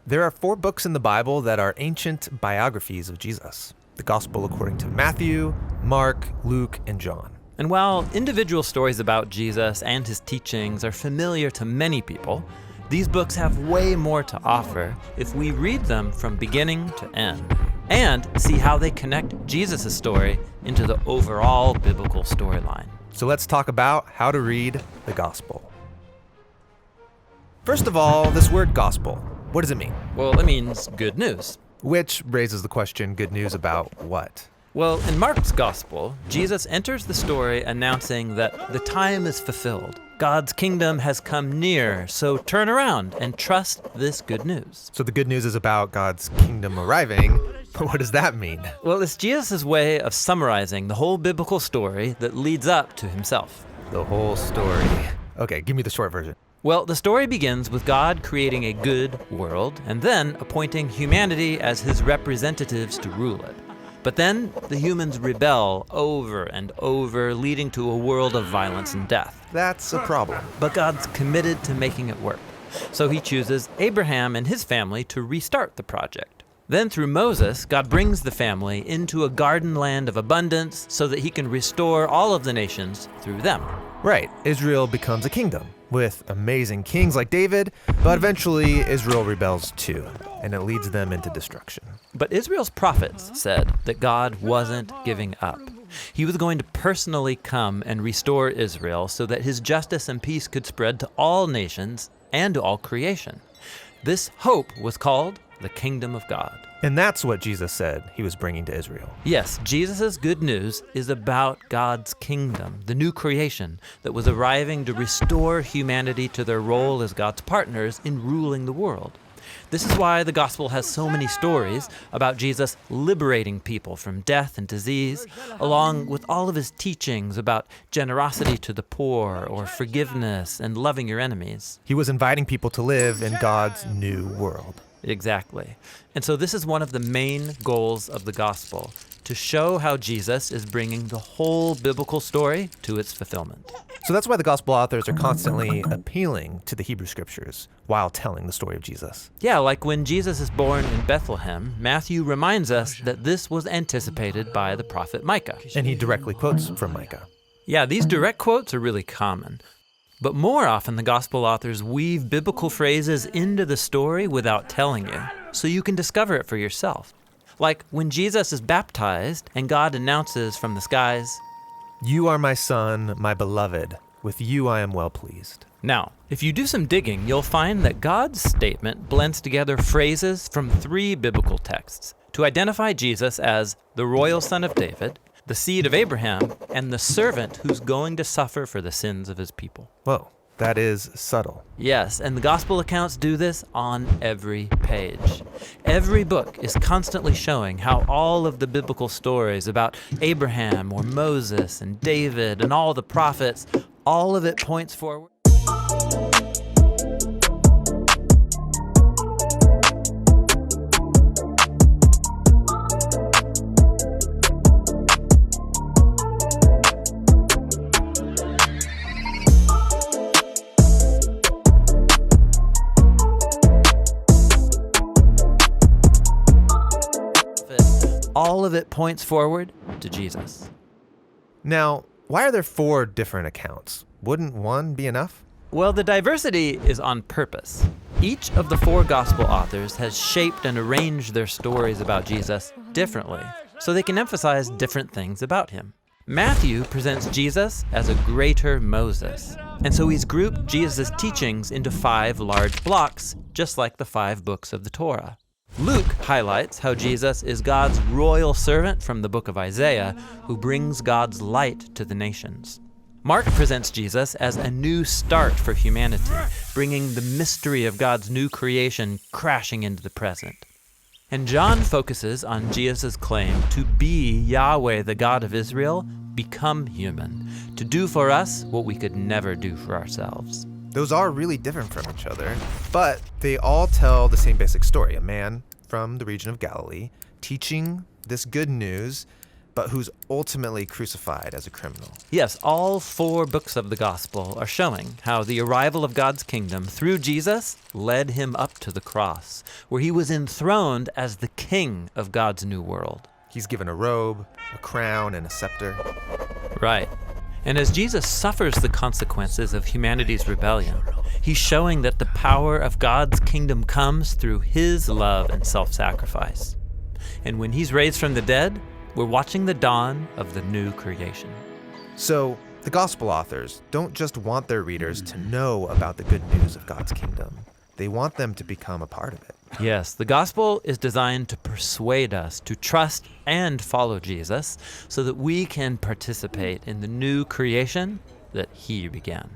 There are 4 books in the Bible that are ancient biographies of Jesus. The Gospel according to Matthew, Mark, Luke, and John. And while individual stories about Jesus and his teachings are familiar to many people, these books have way more to offer if we read them from beginning to end and see how they connect Jesus' story into the overall biblical storyline. So let's talk about how to read the Gospel. First of all, this word gospel, what does it mean? Well, it means good news. Which raises the question, good news about what? Well, in Mark's Gospel, Jesus enters the story announcing that the time is fulfilled. God's kingdom has come near, so turn around and trust this good news. So the good news is about God's kingdom arriving, but what does that mean? Well, it's Jesus' way of summarizing the whole biblical story that leads up to himself. The whole story. Okay, give me the short version. Well, the story begins with God creating a good world and then appointing humanity as his representatives to rule it. But then the humans rebel over and over, leading to a world of violence and death. That's a problem. But God's committed to making it work. So he chooses Abraham and his family to restart the project. Then through Moses, God brings the family into a garden land of abundance so that he can restore all of the nations through them. Right, Israel becomes a kingdom with amazing kings like David, but eventually Israel rebels too, and it leads them into destruction. But Israel's prophets said that God wasn't giving up. He was going to personally come and restore Israel so that his justice and peace could spread to all nations and to all creation. This hope was called the kingdom of God. And that's what Jesus said he was bringing to Israel. Yes, Jesus' good news is about God's kingdom, the new creation that was arriving to restore humanity to their role as God's partners in ruling the world. This is why the gospel has so many stories about Jesus liberating people from death and disease, along with all of his teachings about generosity to the poor or forgiveness and loving your enemies. He was inviting people to live in God's new world. Exactly. And so this is one of the main goals of the gospel, to show how Jesus is bringing the whole biblical story to its fulfillment. So that's why the gospel authors are constantly appealing to the Hebrew scriptures while telling the story of Jesus. Yeah, like when Jesus is born in Bethlehem, Matthew reminds us that this was anticipated by the prophet Micah. And he directly quotes from Micah. Yeah, these direct quotes are really common. But more often, the gospel authors weave biblical phrases into the story without telling you, so you can discover it for yourself. Like when Jesus is baptized and God announces from the skies, "You are my son, my beloved. With you I am well pleased." Now, if you do some digging, you'll find that God's statement blends together phrases from 3 biblical texts to identify Jesus as the royal son of David, the seed of Abraham, and the servant who's going to suffer for the sins of his people. Whoa, that is subtle. Yes, and the gospel accounts do this on every page. Every book is constantly showing how all of the biblical stories about Abraham or Moses and David and all the prophets, all of it points forward. All of it points forward to Jesus. Now, why are there 4 different accounts? Wouldn't one be enough? Well, the diversity is on purpose. Each of the 4 gospel authors has shaped and arranged their stories about Jesus differently, so they can emphasize different things about him. Matthew presents Jesus as a greater Moses, and so he's grouped Jesus' teachings into 5 large blocks, just like the 5 books of the Torah. Luke highlights how Jesus is God's royal servant from the book of Isaiah, who brings God's light to the nations. Mark presents Jesus as a new start for humanity, bringing the mystery of God's new creation crashing into the present. And John focuses on Jesus' claim to be Yahweh, the God of Israel, become human, to do for us what we could never do for ourselves. Those are really different from each other, but they all tell the same basic story. A man from the region of Galilee teaching this good news, but who's ultimately crucified as a criminal. Yes, all 4 books of the gospel are showing how the arrival of God's kingdom through Jesus led him up to the cross, where he was enthroned as the king of God's new world. He's given a robe, a crown, and a scepter. Right. And as Jesus suffers the consequences of humanity's rebellion, he's showing that the power of God's kingdom comes through his love and self-sacrifice. And when he's raised from the dead, we're watching the dawn of the new creation. So, the gospel authors don't just want their readers to know about the good news of God's kingdom. They want them to become a part of it. Yes, the gospel is designed to persuade us to trust and follow Jesus so that we can participate in the new creation that he began.